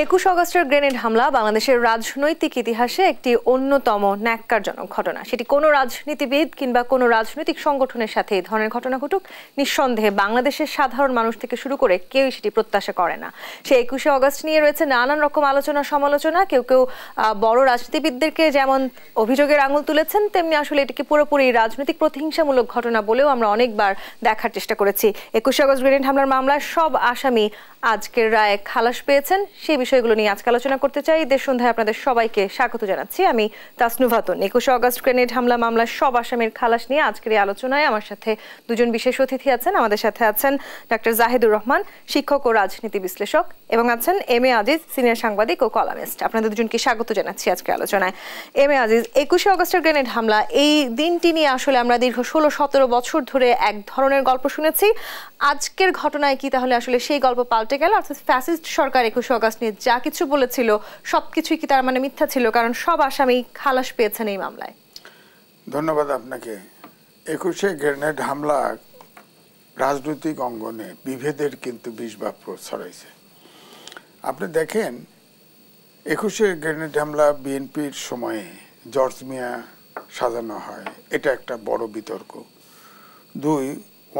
21 আগস্টের গ্রেনেড হামলা বাংলাদেশের রাজনৈতিক ইতিহাসে একটি অন্যতম ন্যাক্কারজনক ঘটনা। সেটি কোনো রাজনীতিবিদ কিংবা কোনো রাজনৈতিক সংগঠনের সাথে এই ধরনের ঘটনা ঘটুক, নিঃসন্দেহে বাংলাদেশের সাধারণ মানুষ থেকে শুরু করে কেউই সেটি প্রত্যাশা করে না। সেই 21 আগস্ট নিয়ে রয়েছে নানান রকম আলোচনা সমালোচনা। কেউ কেউ বড় রাজনীতিবিদদেরকে যেমন অভিযোগের আঙুল তুলেছেন, তেমনি আসলে এটিকে পুরোপুরি রাজনৈতিক প্রতিহিংসামূলক ঘটনা বলেও আমরা অনেকবার দেখার চেষ্টা করেছি। 21 আগস্ট গ্রেনেড হামলার মামলার সব আসামি আজকের রায়ে খালাস পেয়েছেন। সেই বিষয়গুলো নিয়ে আজকে আলোচনা করতে চাই। দেশ সন্ধ্যায় আপনাদের সবাইকে স্বাগত জানাচ্ছি। আমি তাসনু খাতুন। 21 আগস্ট গ্রেনেড হামলা মামলার সব আসামির খালাস নিয়ে আজকের এই আলোচনায় আমার সাথে দুজন বিশেষ অতিথি আছেন। আমাদের সাথে আছেন ডক্টর জাহিদুর রহমান, শিক্ষক ও রাজনীতি বিশ্লেষক, এবং আছেন এম এ আজিজ, সিনিয়র সাংবাদিক ও কলামিস্ট। আপনাদের দুজনকে স্বাগত জানাচ্ছি আজকের আলোচনায়। এম এ আজিজ, 21 আগস্টের গ্রেনেড হামলা, এই দিনটি নিয়ে আসলে আমরা দীর্ঘ 16-17 বছর ধরে এক ধরনের গল্প শুনেছি। আজকের ঘটনায় কি তাহলে আসলে সেই গল্প পাল্টে গেল? অর্থাৎ ফ্যাসিস্ট সরকার 21 আগস্ট নিয়ে যা কিছু বলেছিল সবকিছুই কি তার মানে মিথ্যা ছিল? কারণ সব আসামি খালাস পেয়েছেন এই মামলায়। ধন্যবাদ আপনাকে। 21 গ্রেনেড হামলা রাজনৈতিক অঙ্গনে বিভেদের কিন্তু বিষবাষ্প ছড়াইছে। আপনি দেখেন 21 গ্রেনেড হামলা বিএনপির সময়ে জর্জ মিয়া সাজানো হয়, এটা একটা বড় বিতর্ক। 2,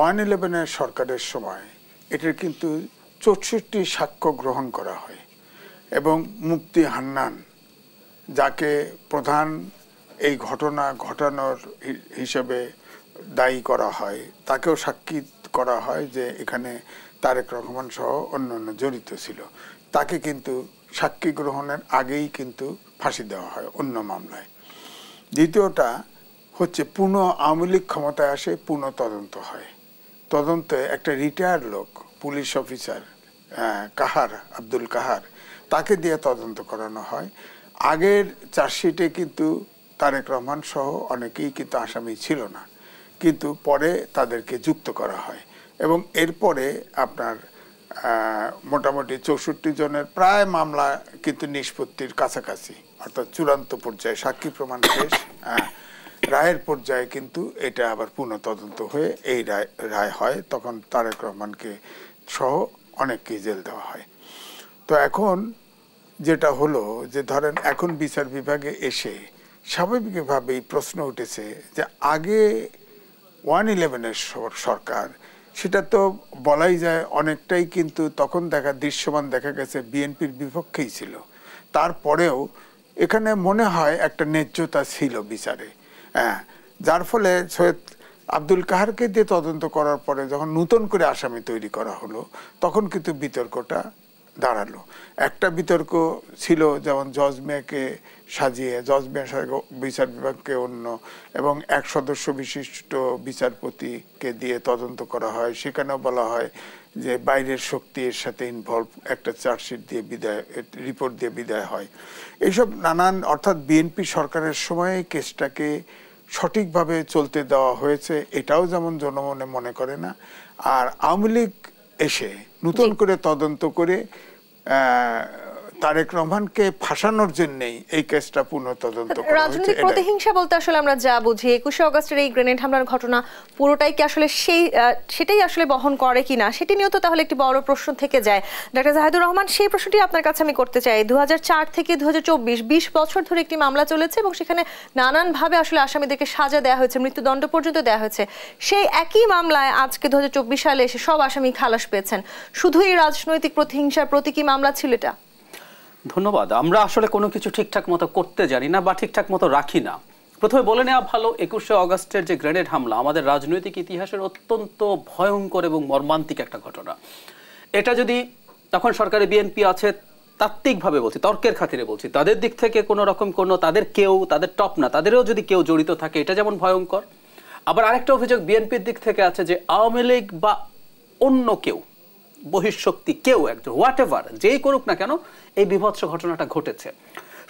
1/11 সরকারের সময় এটার কিন্তু 64 সাক্ষ্য গ্রহণ করা হয় এবং মুফতি হান্নান, যাকে প্রধান এই ঘটনা ঘটানোর হিসেবে দায়ী করা হয়, তাকেও সাক্ষী করা হয় যে এখানে তারেক রহমান সহ অন্যান্য জড়িত ছিল। তাকে কিন্তু সাক্ষী গ্রহণের আগেই কিন্তু ফাঁসি দেওয়া হয় অন্য মামলায়। দ্বিতীয়টা হচ্ছে পুনঃ আওয়ামী লীগ ক্ষমতায় আসে, পুনঃ তদন্ত হয়। তদন্তে একটা রিটায়ার্ড লোক, পুলিশ অফিসার কাহার, আব্দুল কাহার, তাকে দিয়ে তদন্ত করানো হয়। আগের চার্জশিটে কিন্তু তারেক রহমান সহ অনেকেই কিন্তু আসামি ছিল না, কিন্তু পরে তাদেরকে যুক্ত করা হয় এবং এরপরে আপনার মোটামুটি 64 জনের প্রায় মামলা কিন্তু নিষ্পত্তির কাছাকাছি, অর্থাৎ চূড়ান্ত পর্যায়ে সাক্ষী প্রমাণ শেষ, রায়ের পর্যায়ে কিন্তু এটা আবার পুনঃ তদন্ত হয়ে এই রায় হয়। তখন তারেক রহমানকে সহ অনেককেই জেল দেওয়া হয়। তো এখন যেটা হলো যে ধরেন এখন বিচার বিভাগে এসে স্বাভাবিকভাবেই প্রশ্ন উঠেছে যে আগে 1/11 সরকার, সেটা তো বলাই যায় অনেকটাই কিন্তু তখন দৃশ্যমান দেখা গেছে বিএনপির বিপক্ষেই ছিল। তারপরেও এখানে মনে হয় একটা ন্যায্যতা ছিল বিচারে, যার ফলে সৈয়দ আব্দুল কাহারকে দিয়ে তদন্ত করার পরে যখন নতুন করে আসামি তৈরি করা হলো, তখন কিন্তু বিতর্কটা দাঁড়ালো। একটা বিতর্ক ছিল যেমন জজ মিয়াকে সাজিয়ে, জজ মিয়া বিচার বিভাগকে অন্য এবং 1 সদস্য বিশিষ্ট বিচারপতিকে দিয়ে তদন্ত করা হয়। সেখানেও বলা হয় যে বাইরের শক্তি এর সাথে ইনভলভ, একটা চার্জশিট দিয়ে বিদায়, রিপোর্ট দিয়ে বিদায় হয়। এইসব নানান, অর্থাৎ বিএনপি সরকারের সময় কেসটাকে সঠিকভাবে চলতে দেওয়া হয়েছে, এটাও যেমন জনমনে মনে করে না। আর আওয়ামী লীগ এসে নতুন করে তদন্ত করে তারেক রহমানকে ফাঁসানোর জন্যই এই কেসটা পুনঃ তদন্ত করা হয়েছে। রাজনৈতিক প্রতিহিংসা বলতে আসলে আমরা যা বুঝি, 21 আগস্টের এই গ্রেনেড হামলার ঘটনা পুরোটাই কি আসলে সেটাই আসলে বহন করে কিনা, সেটি নিয়েও তো তাহলে একটি বড় প্রশ্ন থেকে যায়। ডক্টর জাহিদুর রহমান, সেই প্রশ্নটি আপনার কাছে আমি করতে চাই। 2004 থেকে 2024 20 বছর ধরে একটি মামলা চলেছে এবং সেখানে নানানভাবে আসলে আসামিদেরকে সাজা দেওয়া হয়েছে, মৃত্যুদণ্ড পর্যন্ত দেওয়া হয়েছে। সেই একই মামলায় আজকে 2024 সালে এসে সব আসামি খালাস পেয়েছেন। শুধুই রাজনৈতিক প্রতিহিংসার প্রতীকী মামলা ছিল এটা? ধন্যবাদ। আমরা আসলে কোনো কিছু ঠিকঠাক মতো করতে জানি না বা ঠিকঠাক মতো রাখি না। প্রথমে বলে নেওয়া ভালো, 21 আগস্টের যে গ্রেনেড হামলা আমাদের রাজনৈতিক ইতিহাসের অত্যন্ত ভয়ঙ্কর এবং মর্মান্তিক একটা ঘটনা। এটা যদি তখন সরকারে বিএনপি আছে, তাত্ত্বিকভাবে বলছি, তর্কের খাতিরে বলছি, তাদের দিক থেকে কোনো রকম তাদের টপ না, তাদেরও যদি কেউ জড়িত থাকে, এটা যেমন ভয়ঙ্কর। আবার আরেকটা অভিযোগ বিএনপির দিক থেকে আছে যে আওয়ামী লীগ বা অন্য কেউ, বহিঃশক্তি কেউ একজন, হোয়াট এভার, যেই করুক না কেন, এই বিভৎস ঘটনাটা ঘটেছে।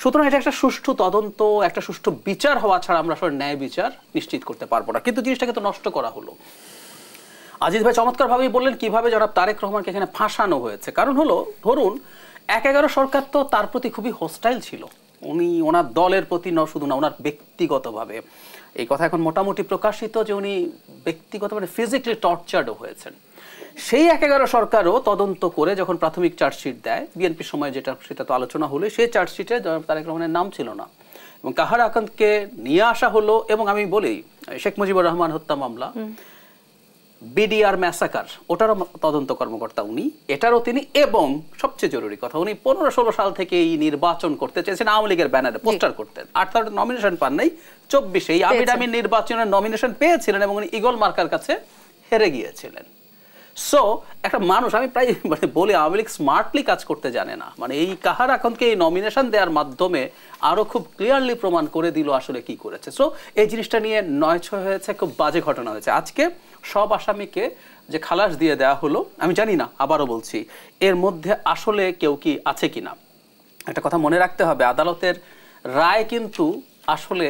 সুতরাং এটা একটা সুষ্ঠু তদন্ত, একটা সুষ্ঠু বিচার হওয়া ছাড়া আমরা আসলে ন্যায় বিচার নিশ্চিত করতে পারবো না। কিন্তু জিনিসটাকে তো নষ্ট করা হলো। আজিজ ভাই চমৎকারভাবেই বললেন কিভাবে জনাব তারেক রহমানকে এখানে ফাঁসানো হয়েছে। কারণ হলো, ধরুন 1/11 সরকার তো তার প্রতি খুবই হোস্টাইল ছিল, উনি ওনার দলের প্রতি শুধু না, ওনার ব্যক্তিগতভাবে এই কথা এখন মোটামুটি প্রকাশিত যে উনি ব্যক্তিগতভাবে ফিজিক্যালি টর্চার্ডও হয়েছেন। সেই 11 সরকারও তদন্ত করে যখন প্রাথমিক চার্জশিট দেয়, বিএনপির সময় যেটা সেটা তো আলোচনা হলো, সেই চার্জশিটে তারেক রহমানের নাম ছিল না এবং কাহার আকান্তকে নিয়ে আসা হলো। এবং আমি বলি শেখ মুজিবুর রহমান হত্যা মামলা, বিডিআর ম্যাসাকার, ওটারও তদন্ত কর্মকর্তা উনি, এটারও তিনি। এবং সবচেয়ে জরুরি কথা, উনি 15-16 সাল থেকে এই নির্বাচন করতে চেয়েছেন, আওয়ামী লীগের ব্যানারে পোস্টার করতেন। 8 নমিনেশন পান নাই, 24 এই আমির আমির নির্বাচনের নমিনেশন পেয়েছিলেন এবং উনি ইগল মার্কার কাছে হেরে গিয়েছিলেন। সো একটা মানুষ, আমি প্রায় বলি আওয়ামী লীগ স্মার্টলি কাজ করতে জানে না। এই কাহার আকান্তকে এই নমিনেশন দেওয়ার মাধ্যমে আরো খুব ক্লিয়ারলি প্রমাণ করে দিল আসলে কি করেছে। সো এই জিনিসটা নিয়ে 9-6 হয়েছে, খুব বাজে ঘটনা হয়েছে। আজকে সব আসামিকে যে খালাস দিয়ে দেওয়া হলো, আমি জানি না, আবারও বলছি, এর মধ্যে আসলে কেউ কি আছে কিনা। একটা কথা মনে রাখতে হবে, আদালতের রায় কিন্তু আসলে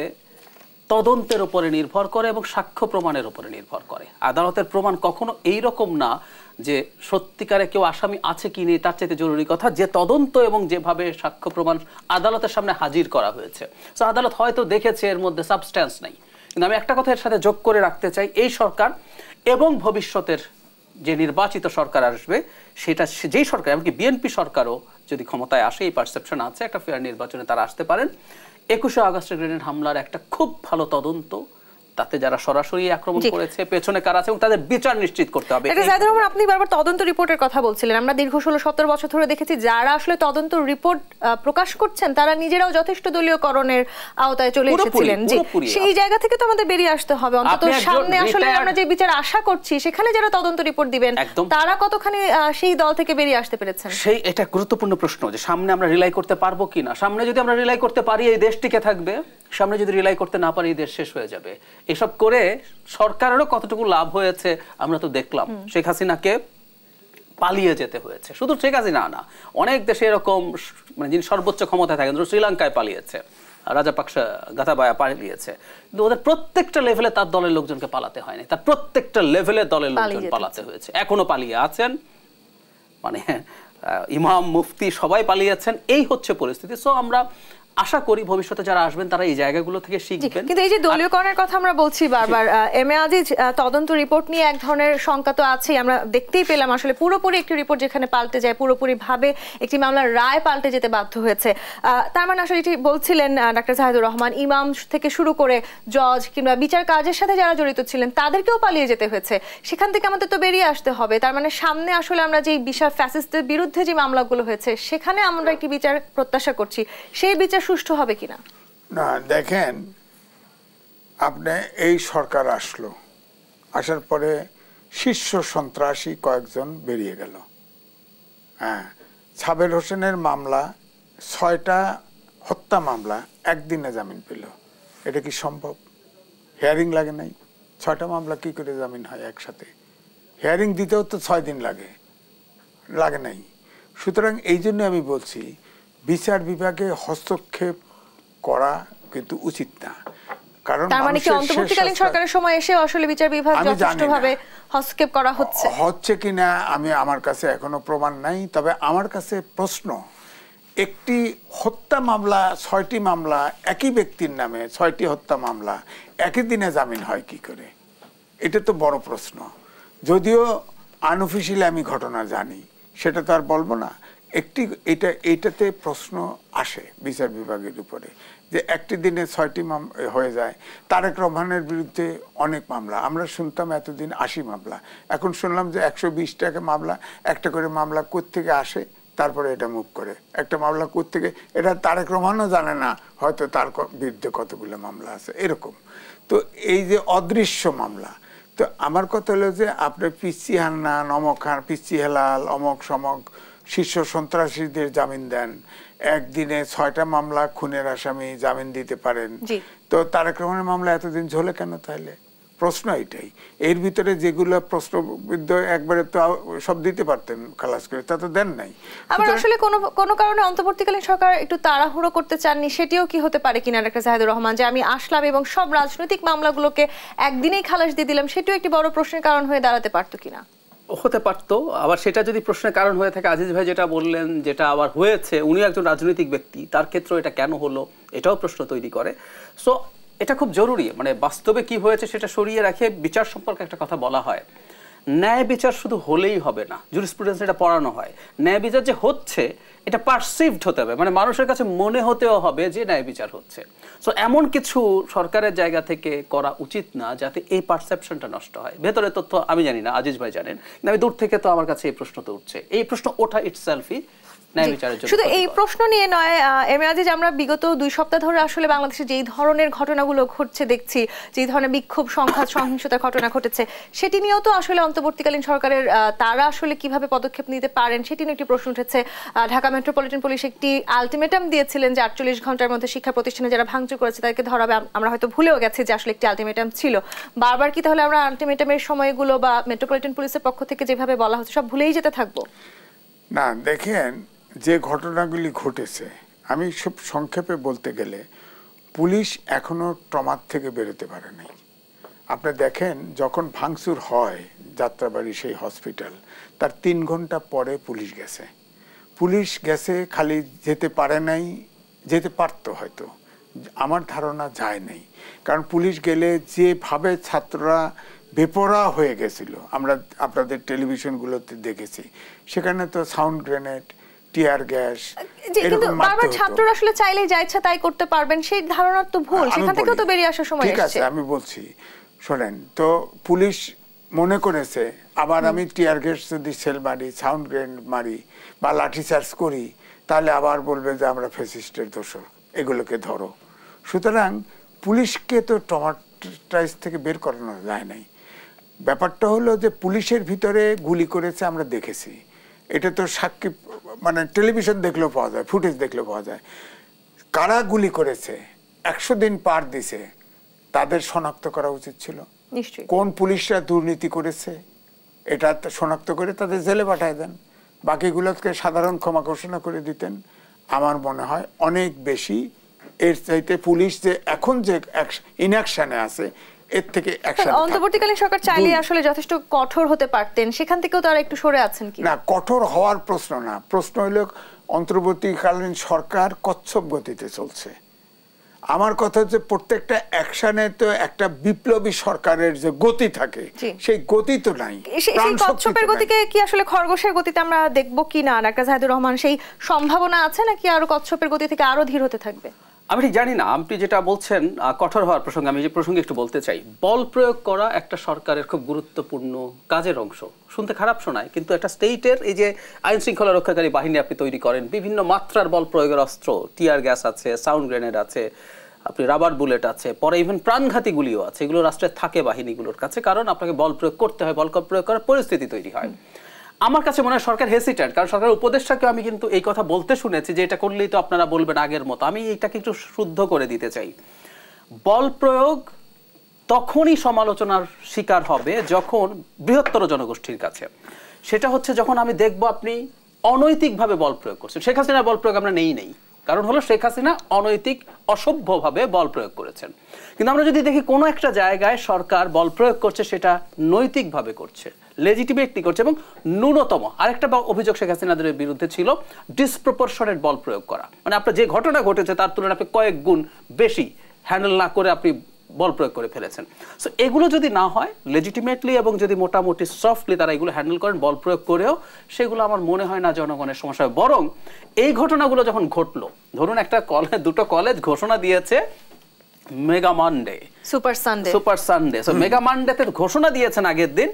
তদন্তের উপরে নির্ভর করে এবং সাক্ষ্য প্রমাণের উপরে নির্ভর করে। আদালতের প্রমাণ কখনো এই রকম না যে সত্যিকারে কেউ আসামি আছে কি নেই, তার চাইতে জরুরি কথা যে তদন্ত এবং যেভাবে সাক্ষ্য প্রমাণ আদালতের সামনে হাজির করা হয়েছে। তো আদালত হয়তো দেখেছে এর মধ্যে সাবস্ট্যান্স নাই, কিন্তু আমি একটা কথা এর সাথে যোগ করে রাখতে চাই, এই সরকার এবং ভবিষ্যতের যে নির্বাচিত সরকার আসবে, সেটা যেই সরকার, এমনকি বিএনপি সরকারও যদি ক্ষমতায় আসে, এই পারসেপশন আছে একটা ফেয়ার নির্বাচনে তারা আসতে পারেন। 21শে আগস্টের গ্রেনেড হামলার একটা খুব ভালো তদন্ত, তাতে যারা সরাসরি আক্রমণ করেছে, পেছনে কারা আছে, এবং তাদের বিচার নিশ্চিত করতে হবে। এটা জাহিদুর রহমান, আপনি বারবার তদন্ত রিপোর্টের কথা বলছিলেন। আমরা দীর্ঘ 16-17 বছর ধরে দেখেছি যারা আসলে তদন্ত রিপোর্ট প্রকাশ করছেন তারা নিজেরাও যথেষ্ট দলীয়করণের আওতায় চলে এসেছিলেন। জি, সেই জায়গা থেকে তো আমাদের বেরিয়ে আসতে হবে। অন্তত সামনে আসলে আমরা যে বিচার আশা করছি, সেখানে যারা তদন্ত রিপোর্ট দিবেন তারা কতখানি সেই দল থেকে বেরিয়ে আসতে পেরেছেন? সেই এটা গুরুত্বপূর্ণ প্রশ্ন, যে সামনে আমরা রিলাই করতে পারবো কিনা। সামনে যদি আমরা রিলাই করতে পারি, এই দেশ টিকে থাকবে। সামনে যদি রিলাই করতে না পারি, দেশ শেষ হয়ে যাবে। এসব করে সরকারেরও কতটুকু লাভ হয়েছে আমরা তো দেখলাম। শেখ হাসিনাকে পালিয়ে যেতে হয়েছে, শুধু শেখ হাসিনা না, অনেক দেশে এরকম যিনি সর্বোচ্চ ক্ষমতায় থাকেন, শ্রীলঙ্কায় পালিয়েছে, রাজাপাকসা গাথাবায়া পালিয়েছে, কিন্তু ওদের প্রত্যেকটা লেভেলে তার দলের লোকজনকে পালাতে হয়নি, তার প্রত্যেকটা লেভেলে দলের লোকজন পালাতে হয়েছে, এখনো পালিয়ে আছেন। ইমাম মুফতি সবাই পালিয়েছেন, এই হচ্ছে পরিস্থিতি। সো আমরা আশা করি ভবিষ্যতে যারা আসবেন তারা এই জায়গাগুলো থেকে শিখবেন। কিন্তু এই যে দলীয়করণের কথা আমরা বলছি বারবার, এম এ আজিজ তদন্ত রিপোর্ট নিয়ে এক ধরনের শঙ্কা তো আছেই। আমরা দেখতেই পেলাম আসলে পুরোপুরি একটি রিপোর্ট যেখানে পাল্টে যায়, পুরোপুরি ভাবে একটি মামলার রায় পাল্টে যেতে বাধ্য হয়েছে। তার মানে আসলে এটি বলছিলেন ডাক্তার জাহিদুর রহমান, ইমাম থেকে শুরু করে জজ কিংবা বিচার কাজের সাথে যারা জড়িত ছিলেন তাদেরকেও পালিয়ে যেতে হয়েছে। সেখান থেকে আমাদের তো বেরিয়ে আসতে হবে। তার মানে সামনে আসলে আমরা যে বিশাল ফ্যাসিস্টদের বিরুদ্ধে যে মামলাগুলো হয়েছে, সেখানে আমরা একটি বিচার প্রত্যাশা করছি। সেই বিচার সুষ্ঠু হবে কিনা? না, দেখেন, আপনি এই সরকার আসলো, আসার পরে শীর্ষ সন্ত্রাসী কয়েকজন বেরিয়ে গেল। হ্যাঁ, সাবের হোসেনের মামলা 6টা হত্যা মামলা একদিনে জামিন পেল। এটা কি সম্ভব? হিয়ারিং লাগে নাই? 6টা মামলা কি করে জামিন হয় একসাথে? হিয়ারিং দিতেও তো 6 দিন লাগে নাই। সুতরাং এই জন্য আমি বলছি, বিচার বিভাগে হস্তক্ষেপ করা কিন্তু উচিত না। কারণ তার মানে কি অন্তর্বর্তীকালীন সরকারের সময় এসে আসলে বিচার বিভাগ যথেষ্টভাবে হস্তক্ষেপ করা হচ্ছে কিনা আমার কাছে এখনো প্রমাণ নাই। তবে আমার কাছে প্রশ্ন, একটি হত্যা মামলা, 6টি মামলা একই ব্যক্তির নামে, 6টি হত্যা মামলা একই দিনে জামিন হয় কি করে? এটা তো বড় প্রশ্ন। যদিও আনঅফিশিয়ালি আমি ঘটনা জানি, সেটা তো আর বলবো না। এইটাতে প্রশ্ন আসে বিচার বিভাগের উপরে, যে একটি দিনে 6টি হয়ে যায়। তারেক রহমানের বিরুদ্ধে অনেক মামলা, আমরা শুনতাম এতদিন 80 মামলা, এখন শুনলাম যে 120টাকে মামলা, একটা করে মামলা কোত্থেকে আসে, তারপরে এটা মুভ করে। একটা মামলা কোত্থেকে, এটা তারেক রহমানও জানে না হয়তো তার বিরুদ্ধে কতগুলো মামলা আছে এরকম। তো এই যে অদৃশ্য মামলা, তো আমার কথা হলো যে আপনি পিচ্চি হান্নান, অমক খান, পিচ্চি হেলাল, অমক সমক শীর্ষ সন্ত্রাসীদের জামিন দেন, একদিনে 6টা মামলা খুনের আসামি জামিন দিতে পারেন। তো তারেক রহমানের মামলা এতদিন ঝোলে কেন? তাহলে প্রশ্ন এটাই। এর ভিতরে যেগুলো প্রশ্নবিদ্ধ একবারে তো সব দিতে পারতেন খালাস করে, তা তো দেন নাই। আবার আসলে কোনো কারণে অন্তর্বর্তীকালীন সরকার একটু তাড়াহুড়ো করতে চাননি, সেটিও কি হতে পারে কিনা ডাক্তার জাহিদুর রহমান, যে আমি আসলাম এবং সব রাজনৈতিক মামলাগুলোকে একদিনেই খালাস দিয়ে দিলাম, সেটিও একটি বড় প্রশ্নের কারণ হয়ে দাঁড়াতে পারতো কিনা? হতে পারতো। আবার সেটা যদি প্রশ্নের কারণ হয়ে থাকে, আজিজ ভাই যেটা বললেন, যেটা আবার হয়েছে, উনি একজন রাজনৈতিক ব্যক্তি, তার ক্ষেত্রে এটা কেন হলো, এটাও প্রশ্ন তৈরি করে। সো এটা খুব জরুরি, মানে বাস্তবে কি হয়েছে সেটা সরিয়ে রাখে বিচার সম্পর্কে একটা কথা বলা হয়, ন্যায় বিচার শুধু হলেই হবে না, জুরিসপ্রুডেন্স এটা পড়ানো হয়, ন্যায় বিচার যে হচ্ছে এটা পারসিভড হতে হবে, মানে মানুষের কাছে মনে হতেও হবে যে ন্যায় বিচার হচ্ছে। সো এমন কিছু সরকারের জায়গা থেকে করা উচিত না যাতে এই পারসেপশনটা নষ্ট হয়। ভেতরের তথ্য আমি জানি না, আজিজ ভাই জানেন, কিন্তু আমি দূর থেকে তো আমার কাছে এই প্রশ্ন তো উঠছে, এই প্রশ্ন ওঠা ইটসেলফই শুধু এই প্রশ্ন নিয়ে নয়, এম এ আজিজ, আমরা বিগত 2 সপ্তাহ ধরে আসলে বাংলাদেশে যেই ধরনের ঘটনাগুলো ঘটছে দেখছি, যেই ধরনের বিক্ষোভ, সংঘাত, সহিংসতার ঘটনা ঘটেছে, সেটি নিয়েও তো আসলে অন্তর্বর্তীকালীন সরকারের তারা আসলে কিভাবে পদক্ষেপ নিতে পারেন সেটি নিয়ে একটি প্রশ্ন উঠেছে। ঢাকা মেট্রোপলিটন পুলিশ একটি আলটিমেটাম দিয়েছিলেন যে 48 ঘন্টার মধ্যে শিক্ষা প্রতিষ্ঠানে যারা ভাঙচুর করেছে তাদেরকে ধরাবে। আমরা হয়তো ভুলেও গেছি যে আসলে একটি আলটিমেটাম ছিল। বারবার কি তাহলে আমরা আলটিমেটামের সময়গুলো বা মেট্রোপলিটন পুলিশের পক্ষ থেকে যেভাবে বলা হচ্ছে সব ভুলেই যেতে থাকবো? না, দেখেন যে ঘটনাগুলি ঘটেছে, আমি সব সংক্ষেপে বলতে গেলে পুলিশ এখনো ট্রমার থেকে বেরোতে পারে নাই। আপনি দেখেন যখন ভাঙচুর হয় যাত্রাবাড়ি সেই হসপিটাল, তার 3 ঘন্টা পরে পুলিশ গেছে। পুলিশ গেছে, খালি যেতে পারে নাই, যেতে পারতো হয়তো, আমার ধারণা যায় নাই। কারণ পুলিশ গেলে যেভাবে ছাত্ররা বেপরোয়া হয়ে গেছিল, আমরা আপনাদের টেলিভিশনগুলোতে দেখেছি, সেখানে তো সাউন্ড গ্রেনেড, টিয়ার গ্যাস, কিন্তু বারবার ছাত্ররা আসলে চাইলেই যা ইচ্ছা তাই করতে পারবেন, সেই ধারণা তো ভুল। সেখান থেকেও তো বেরিয়ে আসার সময় এসেছে। ঠিক আছে, আমি বলছি শোনেন, তো পুলিশ মনে করেছে আবার আমি টিয়ার গ্যাস যদি সেল মারি, সাউন্ড গ্রেনেড মারি বা লাঠিচার্জ করি, তাহলে আবার বলবে যে আমরা ফ্যাসিস্টের দোষর, এগুলোকে ধরো। সুতরাং পুলিশকে তো ট্রমাটাইজ থেকে বের করানো যায় নাই। ব্যাপারটা হলো যে পুলিশের ভিতরে গুলি করেছে, আমরা দেখেছি। এটা তো সাক্ষী, মানে টেলিভিশন দেখলেও পাওয়া যায়, ফুটেজ দেখলেও পাওয়া যায়। কারা গুলি করেছে, 100 দিন পার দিছে, তাদের শনাক্ত করা উচিত ছিল। কোন পুলিশরা দুর্নীতি করেছে এটা শনাক্ত করে তাদের জেলে পাঠায় দেন, বাকিগুলোকে সাধারণ ক্ষমা ঘোষণা করে দিতেন। আমার মনে হয় অনেক বেশি এর চাইতে পুলিশ যে এখন যে ইনঅ্যাকশনে আছে এর থেকে অন্তর্বর্তীকালীন সরকার চাইলে আসলে যথেষ্ট কঠোর হতে পারতেন, সেখান থেকেও তারা একটু সরে আছেন কি না? কঠোর হওয়ার প্রশ্ন না, প্রশ্ন হলো অন্তর্বর্তীকালীন সরকার কচ্ছপ গতিতে চলছে। আমার কথা হচ্ছে প্রত্যেকটা অ্যাকশনে তো একটা বিপ্লবী সরকারের যে গতি থাকে, সেই গতি তো নাই। সেই কচ্ছপের গতিকে কি আসলে খরগোশের গতিতে আমরা দেখবো কি না? ডাক্তার জাহিদুর রহমান, সেই সম্ভাবনা আছে নাকি আরো কচ্ছপের গতি থেকে আরো ধীর হতে থাকবে? আমি ঠিক জানি না। আপনি যেটা বলছেন কঠোর হওয়ার প্রসঙ্গে, আমি যে প্রসঙ্গে একটু বলতে চাই, বল প্রয়োগ করা একটা সরকারের খুব গুরুত্বপূর্ণ কাজের অংশ। শুনতে খারাপ শোনায়, কিন্তু একটা স্টেটের এই যে আইন শৃঙ্খলা রক্ষাকারী বাহিনী আপনি তৈরি করেন, বিভিন্ন মাত্রার বল প্রয়োগের অস্ত্র, টিয়ার গ্যাস আছে, সাউন্ড গ্রেনেড আছে, আপনি রাবার বুলেট আছে, পরে ইভেন প্রাণঘাতী গুলিও আছে, এগুলো রাষ্ট্রের থাকে বাহিনীগুলোর কাছে, কারণ আপনাকে বল প্রয়োগ করতে হয়, বল প্রয়োগ করার পরিস্থিতি তৈরি হয়। আমার কাছে মনে হয় সরকার হেসিট্যান্ট, কারণ সরকারের উপদেষ্টাকে আমি কিন্তু এই কথা বলতে শুনেছি যে এটা করলেই তো আপনারা বলবেন আগের মতো। আমি এটাকে একটু শুদ্ধ করে দিতে চাই। বল প্রয়োগ তখনই সমালোচনার শিকার হবে যখন বৃহত্তর জনগোষ্ঠীর কাছে, সেটা হচ্ছে যখন আমি দেখব আপনি অনৈতিকভাবে বল প্রয়োগ করছেন। শেখ হাসিনার বল প্রয়োগ আমরা নেই, কারণ হলো শেখ হাসিনা অনৈতিক অসভ্যভাবে বল প্রয়োগ করেছেন। কিন্তু আমরা যদি দেখি কোনো একটা জায়গায় সরকার বল প্রয়োগ করছে, সেটা নৈতিকভাবে করছে, লেজিটিমেটলি করছে, এবং ন্যূনতম আরেকটা অভিযোগ শেখ হাসিনাদের বিরুদ্ধে ছিল ডিসপ্রপোর্শনেট বল প্রয়োগ করা, মানে আপনার যে ঘটনা ঘটেছে তার তুলনায় আপনি কয়েক গুণ বেশি হ্যান্ডেল না করে আপনি বল প্রয়োগ করে ফেলেছেন। সো এগুলো যদি না হয় লেজিটিমেটলি এবং যদি মোটামুটি সফটলি তারা এগুলো হ্যান্ডেল করেন বল প্রয়োগ করেও, সেগুলো আমার মনে হয় না জনগণের সমস্যা হয়। বরং এই ঘটনাগুলো যখন ঘটলো, ধরুন একটা দুটো কলেজ ঘোষণা দিয়েছে mega Monday, super Sunday, so mega মানডেতে ঘোষণা দিয়েছেন আগের দিন,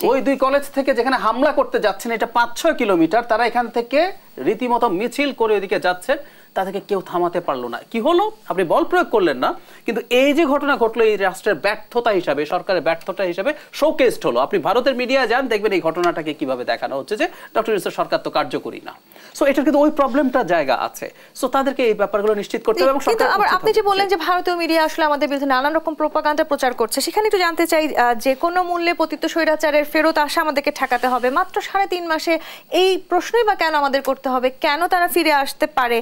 ওই 2 কলেজ থেকে যেখানে হামলা করতে যাচ্ছেন, এটা 5-6 কিলোমিটার, তারা এখান থেকে রীতিমতো মিছিল করে ওইদিকে যাচ্ছে, তাদেরকে কেউ থামাতে পারলো না। কি হলো? আপনি বল প্রয়োগ করলেন না, কিন্তু এই যে ঘটনা ঘটলো এই রাষ্ট্রের ব্যর্থতা হিসাবে, সরকারের ব্যর্থতা হিসাবে শোকেসড হলো। আপনি ভারতের মিডিয়া যান, দেখবেন এই ঘটনাটাকে কিভাবে দেখানো হচ্ছে যে ডক্টর ইউনূসের সরকার তো কার্যকরী না। সো এটার কিন্তু ওই প্রবলেমটা জায়গা আছে। সো তাদেরকে এই ব্যাপারগুলো নিশ্চিত করতে হবে। এবং আবার আপনি যে বললেন যে ভারতীয় মিডিয়া আসলে আমাদের বিরুদ্ধে নানান রকম প্রোপাগান্ডা প্রচার করছে, সেখানে একটু জানতে চাই, যে কোনো মূল্যে পতিত স্বৈরাচারের ফেরত আসা আমাদেরকে ঠেকাতে হবে, মাত্র 3.5 মাসে এই প্রশ্নই বা কেন আমাদের করতে হবে? কেন তারা ফিরে আসতে পারে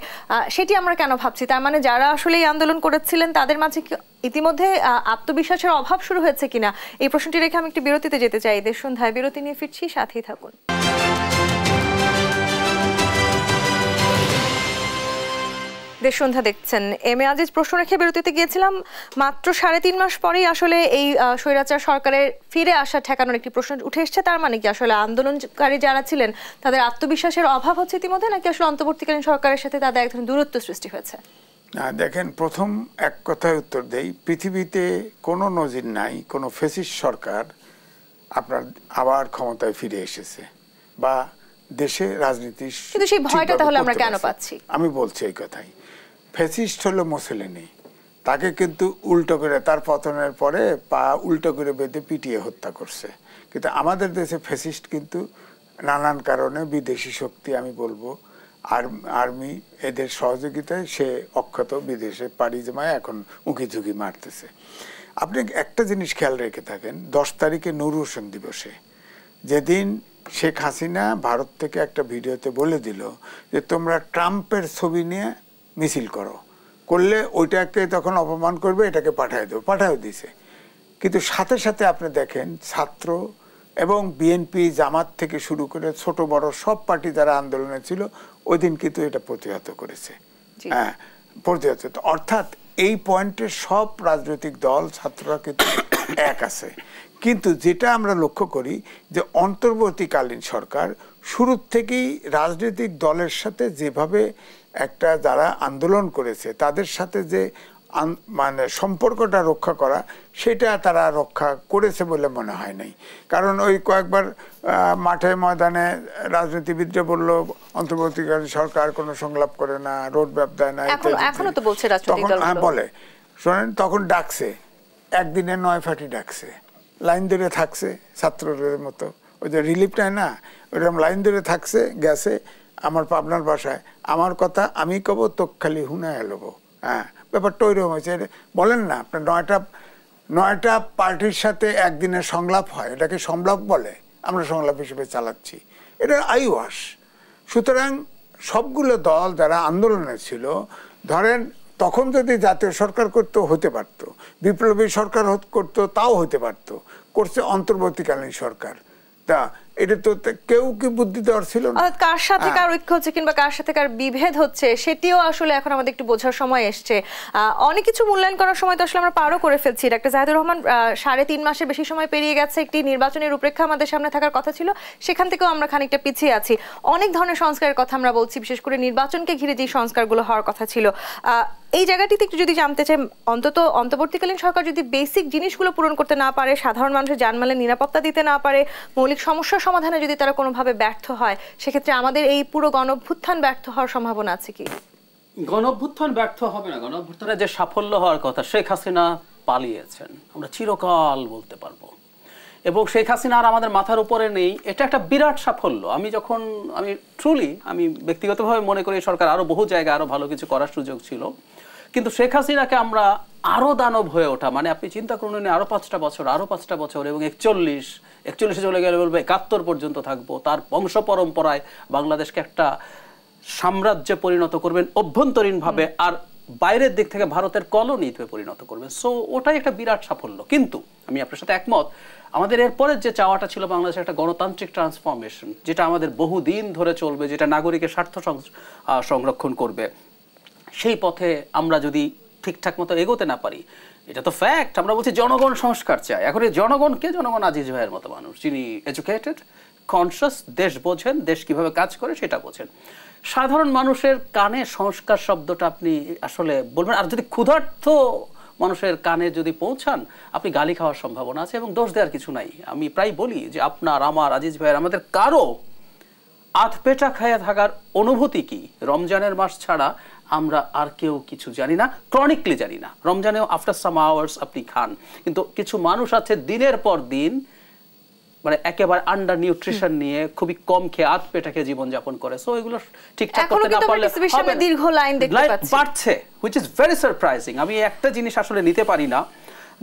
সেটি আমরা কেন ভাবছি? তার মানে যারা আসলে এই আন্দোলন করেছিলেন তাদের মাঝে কি ইতিমধ্যে আত্মবিশ্বাসের অভাব শুরু হয়েছে কিনা? এই প্রশ্নটি রেখে আমি একটি বিরতিতে যেতে চাই। দেশ সন্ধ্যায় বিরতি নিয়ে ফিরছি, সাথেই থাকুন। দেশ সন্ধ্যা দেখছেন। এম এ আজিজ, প্রশ্ন রেখে বিরতিতে গিয়েছিলাম। মাত্র 3.5 মাস পরেই আসলে এই স্বৈরাচার সরকারের ফিরে আসা ঠেকানোর একটি প্রশ্ন উঠে এসছে। তার মানে কি আসলে আন্দোলনকারী যারা ছিলেন তাদের আত্মবিশ্বাসের অভাব হচ্ছে ইতিমধ্যে, নাকি আসলে অন্তর্বর্তীকালীন সরকারের সাথে তাদের এক ধরনের দূরত্ব সৃষ্টি হয়েছে? দেখেন, প্রথম এক কথায় উত্তর দেই, পৃথিবীতে কোনো নজির নাই কোনো ফ্যাসিস্ট সরকার আপনার আবার ক্ষমতায় ফিরে এসেছে বা দেশে রাজনীতি। কিন্তু সেই ভয়টা তাহলে আমরা কেন পাচ্ছি? আমি বলছি এই কথাই। ফ্যাসিস্ট হলো মুসোলিনি, তাকে কিন্তু উল্টো করে তার পতনের পরে পা উল্টো করে বেঁধে পিটিয়ে হত্যা করছে। কিন্তু আমাদের দেশে ফ্যাসিস্ট কিন্তু নানান কারণে বিদেশি শক্তি, আমি বলবো আর্মি, এদের সহযোগিতায় সে অক্ষত বিদেশে পাড়ি জমায় এখন উঁকি ঝুঁকি মারতেছে। আপনি একটা জিনিস খেয়াল রেখে থাকেন, 10 তারিখে নূর হোসেন দিবসে যেদিন শেখ হাসিনা ভারত থেকে একটা ভিডিওতে বলে দিল যে তোমরা ট্রাম্পের ছবি নিয়ে মিছিল করলে ওইটাকে তখন অপমান করবে, এটাকে পাঠায় দিছে। কিন্তু সাথে সাথে আপনি দেখেন ছাত্র এবং বিএনপি, জামাত থেকে শুরু করে ছোট বড় সব পার্টি যারা আন্দোলনে ছিল ওই দিন কিন্তু এটা প্রতিহত করেছে। হ্যাঁ, প্রতিহত। অর্থাৎ এই পয়েন্টে সব রাজনৈতিক দল, ছাত্ররা কিন্তু এক আছে। কিন্তু যেটা আমরা লক্ষ্য করি যে অন্তর্বর্তীকালীন সরকার শুরুর থেকেই রাজনৈতিক দলের সাথে যেভাবে একটা যারা আন্দোলন করেছে তাদের সাথে যে মানে সম্পর্কটা রক্ষা করা, সেটা তারা রক্ষা করেছে বলে মনে হয় নাই। কারণ ওই কয়েকবার মাঠে ময়দানে রাজনীতিবিদরা বললো অন্তর্বর্তীকালীন সরকার কোনো সংলাপ করে না, রোড ম্যাপ দেয় না, এখনো তো বলছে বলে। শোনেন, তখন ডাকছে, একদিনে 9 ফাটি ডাকছে, লাইন ধরে থাকছে ছাত্রদের মতো, ওই যে রিলিফ নেয় না, ওইরকম লাইন ধরে থাকছে, গেছে। আমার পাবনার ভাষায় আমার কথা আমি কব, তোক খালি হুনায় লবো। হ্যাঁ, ব্যাপারটা ওইরকম হয়েছে। বলেন না আপনার 9টা পার্টির সাথে একদিনের সংলাপ হয়, এটাকে সংলাপ বলে, আমরা সংলাপ হিসেবে চালাচ্ছি, এটা আইওয়াস। সুতরাং সবগুলো দল যারা আন্দোলনে ছিল, ধরেন তখন যদি জাতীয় সরকার করতো হতে পারতো, বিপ্লবী সরকার করতো তাও হতে পারতো, করছে অন্তর্বর্তীকালীন সরকার। তা এটা তো কেউ কি বুদ্ধি দেওয়ার ছিল না। কার সাথে কার ঐক্য হচ্ছে কিংবা কার সাথে কার বিভেদ হচ্ছে সেটিও আসলে এখন আমাদের একটু বোঝার সময় এসছে। অনেক কিছু মূল্যায়ন করার সময় তো আসলে আমরা পারও করে ফেলছি। ডাক্তার জাহিদুর রহমান, 3.5 মাসের বেশি সময় পেরিয়ে গেছে, একটি নির্বাচনের রূপরেখা আমাদের সামনে থাকার কথা ছিল, সেখান থেকেও আমরা খানিকটা পিছিয়ে আছি। অনেক ধরনের সংস্কারের কথা আমরা বলছি, বিশেষ করে নির্বাচনকে ঘিরে যে সংস্কারগুলো হওয়ার কথা ছিল। এই জায়গাটিতে একটু যদি জানতে চাই, অন্তর্বর্তীকালীন সরকার যদি বেসিক জিনিসগুলো পূরণ করতে না পারে, সাধারণ মানুষের জানমালের নিরাপত্তা দিতে না পারে, মৌলিক সমস্যার সমাধানে যদি তারা কোনোভাবে ব্যর্থ হয়, সেক্ষেত্রে আমাদের এই পুরো গণঅভ্যুত্থান ব্যর্থ হওয়ার সম্ভাবনা আছে কি? গণঅভ্যুত্থান ব্যর্থ হবে না। গণঅভ্যুত্থানের যে সাফল্য হওয়ার কথা, শেখ হাসিনা পালিয়েছেন, আমরা চিরকাল বলতে পারবো। এবং শেখ হাসিনা আর আমাদের মাথার উপরে নেই, এটা একটা বিরাট সাফল্য। আমি ব্যক্তিগতভাবে মনে করি সরকার আরো বহু জায়গায় আরো ভালো কিছু করার সুযোগ ছিল, কিন্তু শেখ হাসিনাকে আমরা আরো দানব হয়ে ওঠা, মানে আপনি চিন্তা করুন, আরো 5টা বছর এবং 41-এ চলে গেলে বলবে 71 পর্যন্ত থাকবো, তার বংশ পরম্পরায় বাংলাদেশকে একটা সাম্রাজ্যে পরিণত করবেন অভ্যন্তরীণ ভাবে, আর বাইরের দিক থেকে ভারতের কলোনিতে পরিণত করবেন। সো ওটাই একটা বিরাট সাফল্য। কিন্তু আমি আপনার সাথে একমত, আমাদের এরপরের যে চাওয়াটা ছিল বাংলাদেশের একটা গণতান্ত্রিক ট্রান্সফরমেশন, যেটা আমাদের বহুদিন ধরে চলবে, যেটা নাগরিকের স্বার্থ সংরক্ষণ করবে, সেই পথে আমরা যদি ঠিকঠাক মতো এগোতে না পারি, এটা তো ফ্যাক্ট। আমরা বলছি জনগণ সংস্কার চায়। এখন এই জনগণ আজিজ ভাইয়ের মতো মানুষ, যিনি এডুকেটেড, কনসিয়াস, দেশ বোঝেন, দেশ কিভাবে কাজ করে সেটা বোঝেন। সাধারণ মানুষের কানে সংস্কার শব্দটা আপনি আসলে বলবেন, আর যদি ক্ষুধার্ত মানুষের কানে যদি পৌঁছান, আপনি গালি খাওয়ার সম্ভাবনা আছে, এবং দোষ দেওয়ার কিছু নাই। আমি প্রায় বলি যে আপনার, আমার, আজিজ ভাইয়ের, আমাদের কারো আধপেটা খাইয়া থাকার অনুভূতি কি? রমজানের মাস ছাড়া আমরা আর কেউ কিছু জানি না, ক্রনিকলি জানি না। রমজানেও আফটার সাম আওয়ার্স আপনি খান, কিন্তু কিছু মানুষ আছে দিনের পর দিন মানে একেবারে আন্ডার নিউট্রিশন নিয়ে খুবই কম খেয়ে আধপেটা খেয়ে জীবনযাপন করে। সো এগুলো ঠিকঠাক করতে না পারলে দীর্ঘ লাইন দেখতে পাচ্ছি, বাড়ছে, হুইচ ইজ ভেরি সারপ্রাইজিং। আমি একটা জিনিস আসলে নিতে পারি না,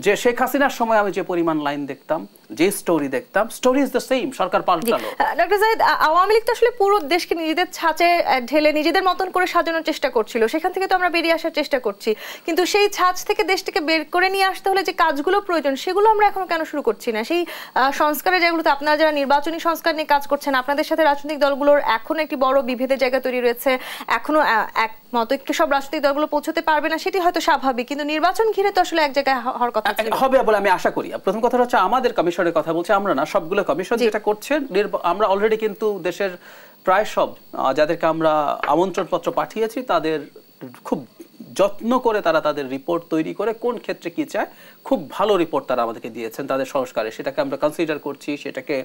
যে শেখ হাসিনার সময় আমি যে পরিমাণ লাইন দেখতাম, যে স্টোরি দেখতাম, স্টোরি ইজ দ্য সেম, সরকার পাল্টালো। ডক্টর জাহিদ, আওয়ামী লীগ তো আসলে পুরো দেশকে নিজেদের ছাঁচে ঢেলে নিজেদের মতন করে সাজানোর চেষ্টা করছিল, সেখান থেকে তো আমরা বেরিয়ে আসার চেষ্টা করছি, কিন্তু সেই ছাঁচ থেকে দেশটাকে বের করে নিয়ে আসতে হলে যে কাজগুলো প্রয়োজন সেগুলো আমরা এখনো কেন শুরু করছি না? সেই সংস্কারের যেগুলোতে আপনারা যারা নির্বাচনী সংস্কার নিয়ে কাজ করছেন, আপনাদের সাথে রাজনৈতিক দলগুলোর এখনো একটি বড় বিভেদের জায়গা তৈরি রয়েছে, এখনো একমত একটু সব রাজনৈতিক দলগুলো পৌঁছতে পারবে না, সেটি হয়তো স্বাভাবিক, কিন্তু নির্বাচন ঘিরে তো আসলে এক জায়গায় হওয়ার কথা হবে বলে আমি আশা করি। প্রথম কথা হচ্ছে আমাদের কমিশনের কথা বলছি, আমরা না, সবগুলো কমিশন যেটা করছে, আমরা অলরেডি কিন্তু দেশের প্রায় সব যাদেরকে আমরা আমন্ত্রণ পত্র পাঠিয়েছি তাদের খুব যত্ন করে তারা তাদের রিপোর্ট তৈরি করে কোন ক্ষেত্রে কি চায়, খুব ভালো রিপোর্ট তারা আমাদেরকে দিয়েছেন তাদের সংস্কারে, সেটাকে আমরা কনসিডার করছি, সেটাকে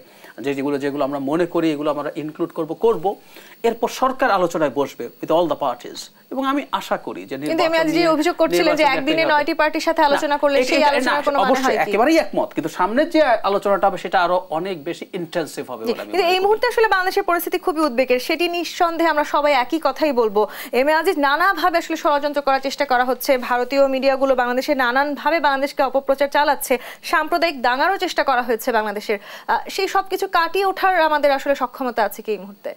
যেগুলো আমরা মনে করি এগুলো আমরা ইনক্লুড করব। এরপর সরকার আলোচনায় বসবে উইথ অল দ্য পার্টিজ, এবং আমি আশা করি যে অভিযোগ করছিলেন যে একদিনে 9টি পার্টির সাথে আলোচনা করলে সেই আলোচনার কোনো মানে হয় কি? একেবারেই একমত, কিন্তু সামনের যে আলোচনাটা হবে সেটা আরো অনেক বেশি ইন্টেনসিভ হবে বলে আমি। কিন্তু এই মুহূর্তে আসলে বাংলাদেশের পরিস্থিতি খুবই উদ্বেগের, সেটি নিঃসন্দেহে আমরা সবাই একই কথাই বলবো। এম এ আজিজ, নানাভাবে আসলে ষড়যন্ত্র করার চেষ্টা করা হচ্ছে, ভারতীয় মিডিয়াগুলো বাংলাদেশে নানানভাবে বাংলাদেশকে অপপ্রচার চালাচ্ছে, সাম্প্রদায়িক দাঙ্গারও চেষ্টা করা হয়েছে বাংলাদেশের, সেই সবকিছু কাটিয়ে ওঠার আমাদের আসলে সক্ষমতা আছে কি এই মুহূর্তে?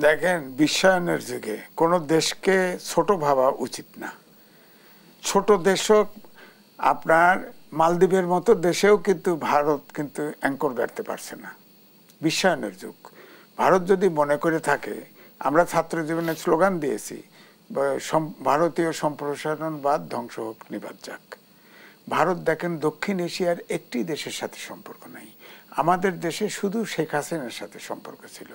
দেখেন, বিশ্বায়নের যুগে কোনো দেশকে ছোট ভাবা উচিত না। ছোট দেশও, আপনার মালদ্বীপের মতো দেশেও কিন্তু ভারত কিন্তু অ্যাঙ্কর গাড়তে পারছে না। বিশ্বায়নের যুগ। ভারত যদি মনে করে থাকে, আমরা ছাত্র জীবনে স্লোগান দিয়েছি, ভারতীয় সম্প্রসারণবাদ ধ্বংস হোক নিবাদ যাক। ভারত দেখেন দক্ষিণ এশিয়ার একটি দেশের সাথে সম্পর্ক নাই, আমাদের দেশে শুধু শেখ হাসিনার সাথে সম্পর্ক ছিল।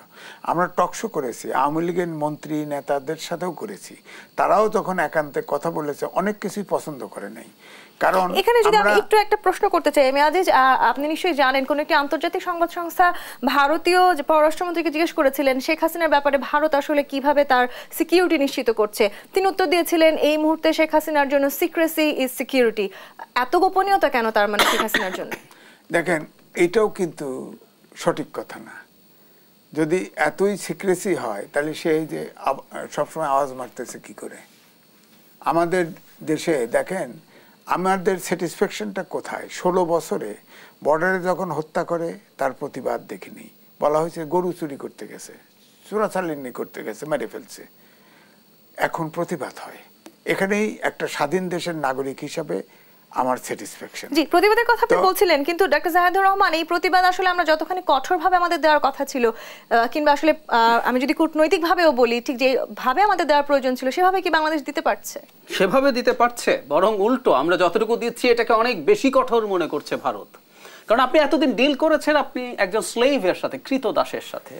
আমরা টকশো করেছি, আওয়ামী লীগের মন্ত্রী নেতাদের সাথেও করেছি, তারাও যখন একান্তে কথা বলেছে অনেক কিছুই পছন্দ করে নাই। কারণ এখানে যদি আমি একটু একটা প্রশ্ন করতে চাই, আমি আজ আপনি নিশ্চয়ই জানেন কোন একটি আন্তর্জাতিক সংবাদ সংস্থা ভারতীয় পররাষ্ট্রমন্ত্রীকে জিজ্ঞেস করেছিলেন শেখ হাসিনার ব্যাপারে ভারত আসলে কিভাবে তার সিকিউরিটি নিশ্চিত করছে, তিনি উত্তর দিয়েছিলেন এই মুহূর্তে শেখ হাসিনার জন্য সিক্রেসি ইজ সিকিউরিটি। এত গোপনীয়তা কেন তার মানে শেখ হাসিনার জন্য? দেখেন, এটাও কিন্তু সঠিক কথা না। যদি এতই সিক্রেসি হয় তাহলে সেই যে সবসময় আওয়াজ মারতেছে কি করে? আমাদের দেশে দেখেন আমাদের স্যাটিসফ্যাকশনটা কোথায়? 16 বছরে বর্ডারে যখন হত্যা করে তার প্রতিবাদ দেখিনি, বলা হয়েছে গরু চুরি করতে গেছে, চোরাচালানি করতে গেছে, মেরে ফেলছে। এখন প্রতিবাদ হয়। এখানেই একটা স্বাধীন দেশের নাগরিক হিসাবে আমার স্যাটিসফ্যাকশন। জি, প্রতিবাদের কথা আপনি বলছিলেন, কিন্তু ডক্টর জাহিদুর রহমান, এই প্রতিবাদ আসলে আমরা যতখানি কঠোরভাবে আমাদের দেওয়ার কথা ছিল, কিংবা আসলে আমি যদি কূটনৈতিকভাবেও বলি ঠিক যেভাবে আমাদের দেওয়ার প্রয়োজন ছিল সেভাবে কি বাংলাদেশ দিতে পারছে? সেভাবে দিতে পারছে, বরং উল্টো আমরা যতটুকু দিচ্ছি এটাকে অনেক বেশি কঠোর মনে করছে ভারত। কারণ আপনি এতদিন ডিল করেছেন আপনি একজন স্লেভের সাথে, কৃতদাসের সাথে,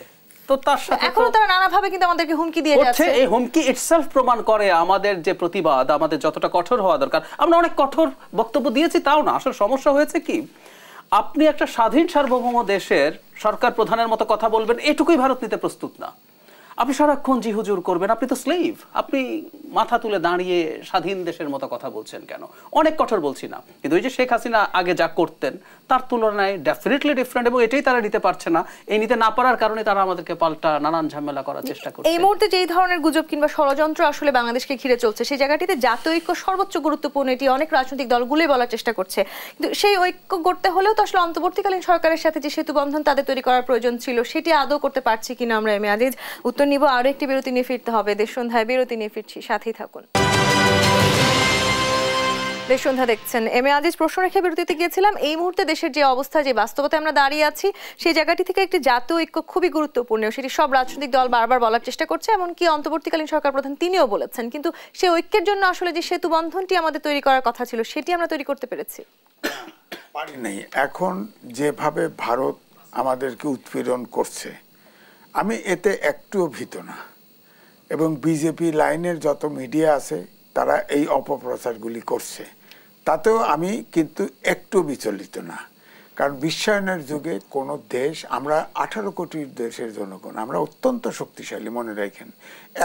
তো তার সাথে এখনো তারা নানাভাবে কিন্তু আমাদেরকে হুমকি দিয়ে যাচ্ছে। এই হুমকি ইটসেলফ প্রমাণ করে আমাদের যে প্রতিবাদ, আমাদের যতটা কঠোর হওয়া দরকার। আমরা অনেক কঠোর বক্তব্য দিয়েছি তাও না, আসলে সমস্যা হয়েছে কি, আপনি একটা স্বাধীন সার্বভৌম দেশের সরকার প্রধানের মতো কথা বলবেন এটুকুই ভারত নিতে প্রস্তুত না। আপনি সারাক্ষণ জি হুজুর করবেন, আপনি তো স্লেভ, আপনি মাথা তুলে দাঁড়িয়ে স্বাধীন দেশের মতো কথা বলছেন কেন? অনেক কঠোর বলছি না, কিন্তু ওই যে শেখ হাসিনা আগে যা করতেন তার তুলনায় ডেফিনেটলি ডিফারেন্ট, এবং এটাই তারা নিতে পারছে না। এই নিতে না পারার কারণে তারা আমাদেরকে পাল্টা নানান ঝামেলা করার চেষ্টা করছে। এই মুহূর্তে যে ধরনের গুজব কিংবা ষড়যন্ত্র আসলে বাংলাদেশকে ঘিরে চলছে, সেই জায়গাটিতে জাতীয় ঐক্য সর্বোচ্চ গুরুত্বপূর্ণ, এটি অনেক রাজনৈতিক দলগুলোই বলার চেষ্টা করছে। কিন্তু সেই ঐক্য গড়তে হলেও তো আসলে অন্তর্বর্তীকালীন সরকারের সাথে যে সেতু বন্ধন তাদের তৈরি করার প্রয়োজন ছিল, সেটি আদৌ করতে পারছি কিনা আমরা এম এ আজিজ উত্তর নিব। আরো একটি বিরতি নিয়ে ফিরতে হবে, দেশ সন্ধ্যায় বিরতি নিয়ে ফিরছি, সাথেই থাকুন। দেশ সন্ধ্যা দেখছেন, এম এ আজিজ। প্রশ্ন রেখে বিরতিতে গিয়েছিলাম, এই মুহূর্তে দেশের যে অবস্থা, যে বাস্তবতায় আমরা দাঁড়িয়ে আছি, সেই জায়গাটি থেকে একটি জাতীয় ঐক্য খুবই গুরুত্বপূর্ণ, সেটি সব রাজনৈতিক দল বারবার বলার চেষ্টা করছে, এমনকি অন্তর্বর্তীকালীন সরকার প্রধান তিনিও বলেছেন। কিন্তু সেই ঐক্যের জন্য আসলে যে সেতু বন্ধনটি আমাদের তৈরি করার কথা ছিল, সেটি আমরা তৈরি করতে পেরেছি পারি নাই। এখন যেভাবে ভারত আমাদেরকে উৎপীড়ন করছে, আমি এতে একটুও ভীত না, এবং বিজেপি লাইনের যত মিডিয়া আছে তারা এই অপপ্রচারগুলি করছে, তাতেও আমি কিন্তু একটু বিচলিত না। কারণ বিশ্বায়নের যুগে কোনো দেশ, আমরা 18 কোটি দেশের জনগণ, আমরা অত্যন্ত শক্তিশালী, মনে রাখেন,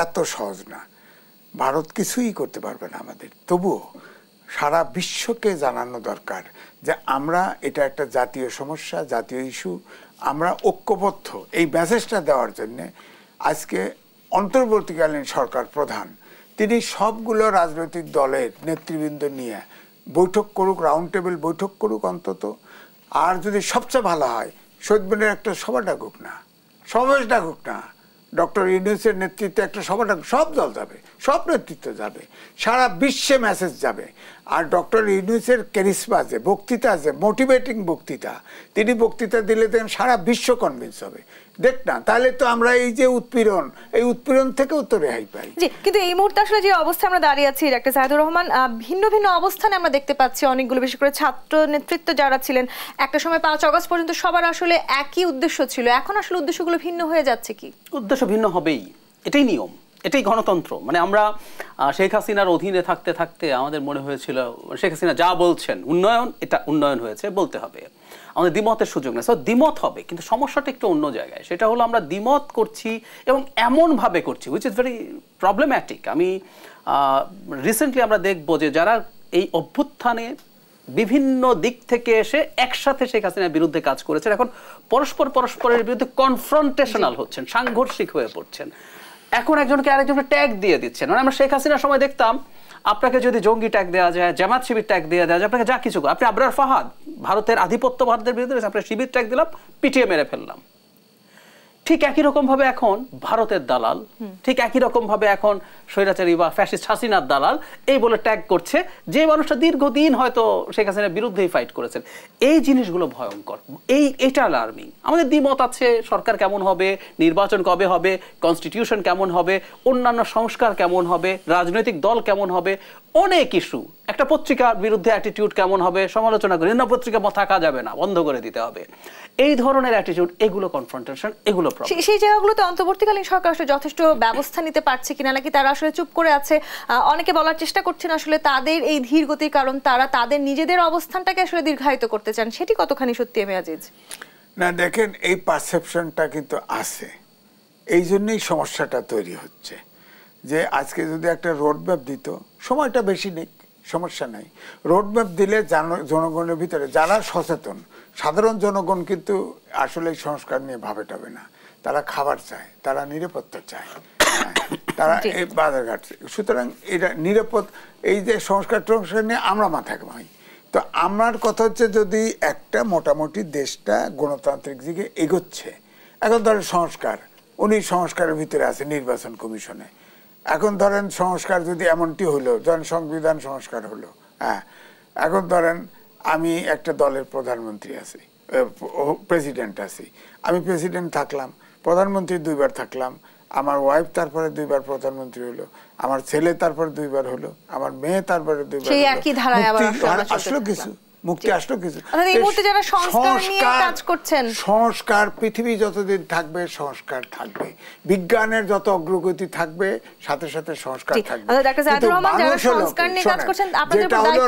এত সহজ না, ভারত কিছুই করতে পারবে না আমাদের। তবুও সারা বিশ্বকে জানানো দরকার যে আমরা, এটা একটা জাতীয় সমস্যা, জাতীয় ইস্যু, আমরা ঐক্যবদ্ধ। এই মেসেজটা দেওয়ার জন্যে আজকে অন্তর্বর্তীকালীন সরকার প্রধান তিনি সবগুলো রাজনৈতিক দলের নেতৃবৃন্দ নিয়ে বৈঠক করুক, রাউন্ড টেবিল বৈঠক করুক অন্তত। আর যদি সবচেয়ে ভালো হয় শহীদ মিনারে একটা সভা ডাকুক না, সমাবেশ ডাকুক না, ডক্টর ইউনূসের নেতৃত্বে একটা সভা ডাকুক, সব দল যাবে, সব নেতৃত্ব যাবে, সারা বিশ্বে মেসেজ যাবে। আর ডক্টর ইউনূসের ক্যারিসমা যে বক্তৃতা আছে, মোটিভেটিং বক্তৃতা, তিনি বক্তৃতা দিলে দেখেন সারা বিশ্ব কনভিন্স হবে। দেখ না, তাহলে তো আমরা এই যে উৎপীড়ন, এই উৎপীড়ন থেকেও তো রেহাই পাই। জি, কিন্তু এই মুহূর্তে আসলে যে অবস্থা আমরা দাঁড়িয়ে আছি ডাক্তার জাহিদুর রহমান, ভিন্ন ভিন্ন অবস্থানে আমরা দেখতে পাচ্ছি অনেকগুলো, বিশেষ করে ছাত্র নেতৃত্ব যারা ছিলেন একটা সময় 5 আগস্ট পর্যন্ত সবার আসলে একই উদ্দেশ্য ছিল, এখন আসলে উদ্দেশ্যগুলো ভিন্ন হয়ে যাচ্ছে। কি উদ্দেশ্য ভিন্ন হবেই, এটাই নিয়ম, এটাই গণতন্ত্র। মানে আমরা শেখ হাসিনার অধীনে থাকতে থাকতে আমাদের মনে হয়েছিল শেখ হাসিনা যা বলছেন উন্নয়ন, এটা উন্নয়ন হয়েছে বলতে হবে, আমাদের দ্বিমতের সুযোগ নেই। দ্বিমত হবে, কিন্তু সমস্যাটা একটু অন্য জায়গায়। সেটা হলো আমরা দ্বিমত করছি এবং এমনভাবে করছি উইচ ইজ ভেরি প্রবলেম্যাটিক। আমি রিসেন্টলি আমরা দেখবো যে যারা এই অভ্যুত্থানে বিভিন্ন দিক থেকে এসে একসাথে শেখ হাসিনার বিরুদ্ধে কাজ করেছেন, এখন পরস্পরের বিরুদ্ধে কনফ্রন্টেশনাল হচ্ছেন, সাংঘর্ষিক হয়ে পড়ছেন। এখন একজনকে আরেকজনকে ট্যাগ দিয়ে দিচ্ছেন। মানে আমরা শেখ হাসিনার সময় দেখতাম আপনাকে যদি জঙ্গি ট্যাগ দেওয়া যায়, জামাত শিবির ট্যাগ দেওয়া যায়, আপনাকে যা কিছু, আপনি আবরার ফাহাদ ভারতের আধিপত্যবাদের বিরুদ্ধে আপনার শিবির ট্যাগ দিলাম, পিটিয়ে মেরে ফেললাম। ঠিক একই রকম ভাবে এখন ভারতের দালাল, ঠিক একই রকম ভাবে এখন স্বৈরাচারী বা ফ্যাসিস্ট হাসিনার দালাল এই বলে ট্যাগ করছে যে মানুষটা দীর্ঘদিন হয়তো শেখ হাসিনার বিরুদ্ধেই ফাইট করেছেন। এই জিনিসগুলো ভয়ঙ্কর, এটা অ্যালার্মিং। আমাদের দ্বিমত আছে, সরকার কেমন হবে, নির্বাচন কবে হবে, কনস্টিটিউশন কেমন হবে, অন্যান্য সংস্কার কেমন হবে, রাজনৈতিক দল কেমন হবে, অনেক ইস্যু। একটা পত্রিকার বিরুদ্ধে অ্যাটিটিউড কেমন হবে, সমালোচনা করে না, পত্রিকা থাকা যাবে না, বন্ধ করে দিতে হবে, এই ধরনের অ্যাটিটিউড, এগুলো কনফ্রন্টেশন, এগুলো প্রবলেম। সেই জায়গাগুলোতে অন্তর্বর্তীকালীন সরকার আসলে যথেষ্ট ব্যবস্থা নিতে পারছে কিনা, নাকি তারা আসলে চুপ করে আছে? অনেকে বলার চেষ্টা করছেন আসলে তাদের এই ধীর গতির কারণ তারা তাদের নিজেদের অবস্থানটাকে আসলে দীর্ঘায়িত করতে চান। সেটি কতখানি সত্যি এম এ আজিজ? না, দেখেন এই পারসেপশনটা কিন্তু আছে, এই জন্যই সমস্যাটা তৈরি হচ্ছে। যে আজকে যদি একটা রোডম্যাপ দিত, সময়টা বেশি নেই, সমস্যা নাই, রোডম্যাপ দিলে জনগণের ভিতরে যারা সচেতন, সাধারণ জনগণ কিন্তু আসলে সংস্কার নিয়ে ভাবে টাবে না, তারা খাবার চায়, তারা নিরাপত্তা চায়, তারা এই বাজারঘাট। সুতরাং এটা নিরাপদ, এই যে সংস্কার নিয়ে আমরা মাথা ঘামাই। তো আমার কথা হচ্ছে যদি একটা মোটামুটি দেশটা গণতান্ত্রিক দিকে এগোচ্ছে, এখন ধরেন সংস্কার, উনি সংস্কারের ভিতরে আছে নির্বাচন কমিশনে, এখন ধরেন সংস্কার যদি এমনটি হলো, ধরেন সংবিধান সংস্কার হলো, হ্যাঁ, এখন ধরেন আমি একটা দলের প্রধানমন্ত্রী আছি, প্রেসিডেন্ট আছি, আমি প্রেসিডেন্ট থাকলাম, প্রধানমন্ত্রী 2 বার থাকলাম, আমার ওয়াইফ তারপরে 2 বার প্রধানমন্ত্রী হলো, আমার ছেলে তারপরে 2 বার হলো, আমার মেয়ে তারপরে 2 বার আসলো কিছু, মুক্তি আসলো কিছু। সংস্কার পৃথিবী যতদিন থাকবে সংস্কার থাকবে, বিজ্ঞানের যত অগ্রগতি থাকবে সাথে সাথে সংস্কার থাকবে। যেটা হলো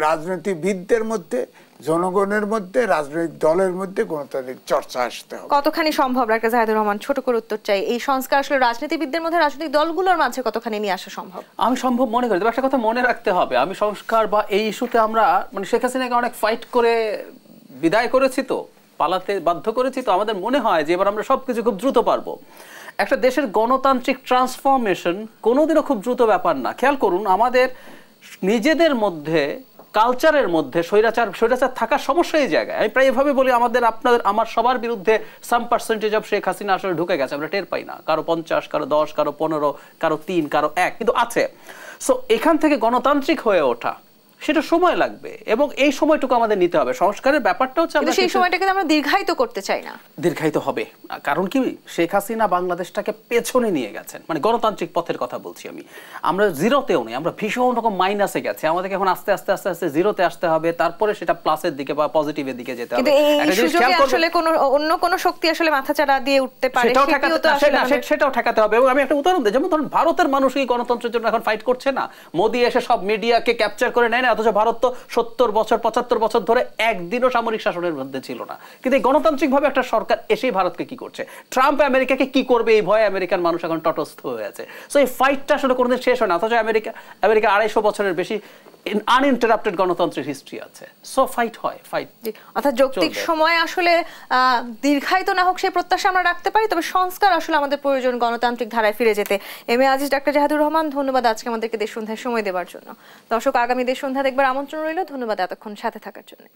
রাজনীতিবিদদের মধ্যে, জনগণের মধ্যে, রাজনৈতিক দলের মধ্যে গণতান্ত্রিক চর্চা আসতে হবে। কতখানি সম্ভব ডাক্তার জাহিদুর রহমান, ছোট করে উত্তর চাই, এই সংস্কার আসলে রাজনীতিবিদদের মধ্যে, রাজনৈতিক দলগুলোর মাঝে কতখানি নিয়ে আসা সম্ভব? আমি সম্ভব মনে করি। তবে একটা কথা মনে রাখতে হবে, আমি সংস্কার বা এই ইস্যুতে আমরা মানে শেখ হাসিনাকে অনেক ফাইট করে বিদায় করেছি, তো পালাতে বাধ্য করেছি, তো আমাদের মনে হয় যে এবার আমরা সবকিছু খুব দ্রুত পারবো। একটা দেশের গণতান্ত্রিক ট্রান্সফরমেশন কোনোদিনও খুব দ্রুত ব্যাপার না। খেয়াল করুন, আমাদের নিজেদের মধ্যে, কালচারের মধ্যে স্বৈরাচার থাকার সমস্যা এই জায়গায়। আমি প্রায় এভাবে বলি, আমার সবার বিরুদ্ধে সাম পার্সেন্টেজ অফ শেখ হাসিনা আসলে ঢুকে গেছে, আমরা টের পাই না। কারো 50, কারো 10, কারো 15, কারো 3, কারো 1, কিন্তু আছে। সো এখান থেকে গণতান্ত্রিক হয়ে ওঠা সেটা সময় লাগবে, এবং এই সময়টুকু আমাদের নিতে হবে। সংস্কারের ব্যাপারটা হচ্ছে আমরা সেই সময়টাকে আমরা দীর্ঘায়িত করতে চাই না। দীর্ঘায়িত হবে, কারণ কি শেখ হাসিনা বাংলাদেশটাকে পেছনে নিয়ে গেছেন, মানে গণতান্ত্রিক পথের কথা বলছি আমি। আমরা জিরোতেও নেই, আমরা ভীষণ রকম মাইনাসে গেছি, আমাদেরকে এখন আস্তে আস্তে আস্তে আস্তে জিরোতে আসতে হবে, তারপরে সেটা প্লাসের দিকে বা পজিটিভের দিকে যেতে হবে। আসলে অন্য কোন শক্তি আসলে মাথাচাড়া দিয়ে উঠতে পারে, সেটাও ঠেকাতে হবে। এবং আমি একটা উদাহরণ দিই, যেমন ধরুন ভারতের মানুষ কি গণতন্ত্রের জন্য এখন ফাইট করছে না? মোদি এসে সব মিডিয়াকে ক্যাপচার করে নেয় না, অথচ ভারত তো 70 বছর 75 বছর ধরে একদিনও সামরিক শাসনের মধ্যে ছিল না। কিন্তু এই গণতান্ত্রিক ভাবে একটা সরকার এসেই ভারতকে কি করছে, ট্রাম্প আমেরিকাকে কি করবে, এই ভয়ে আমেরিকান মানুষ এখন তটস্থ হয়ে আছে। সো এই ফাইটটা আসলে কোনোদিন শেষ হয় না, অথচ আমেরিকা 250 বছরের বেশি আনইন্টারাপ্টেড গণতন্ত্রের হিস্ট্রি আছে। সো ফাইট হয়, ফাইট। অর্থাৎ যৌক্তিক সময় আসলে দীর্ঘায়িত না হোক সেই প্রত্যাশা আমরা রাখতে পারি, তবে সংস্কার আসলে আমাদের প্রয়োজন গণতান্ত্রিক ধারায় ফিরে যেতে। M A Aziz, doctor জাহাদুর Rahman, ধন্যবাদ আজকে আমাদেরকে দেশ সন্ধ্যায় সময় দেওয়ার জন্য। দর্শক, আগামী দেশ সন্ধ্যা দেখবার আমন্ত্রণ রইল। ধন্যবাদ এতক্ষণ সাথে থাকার জন্য।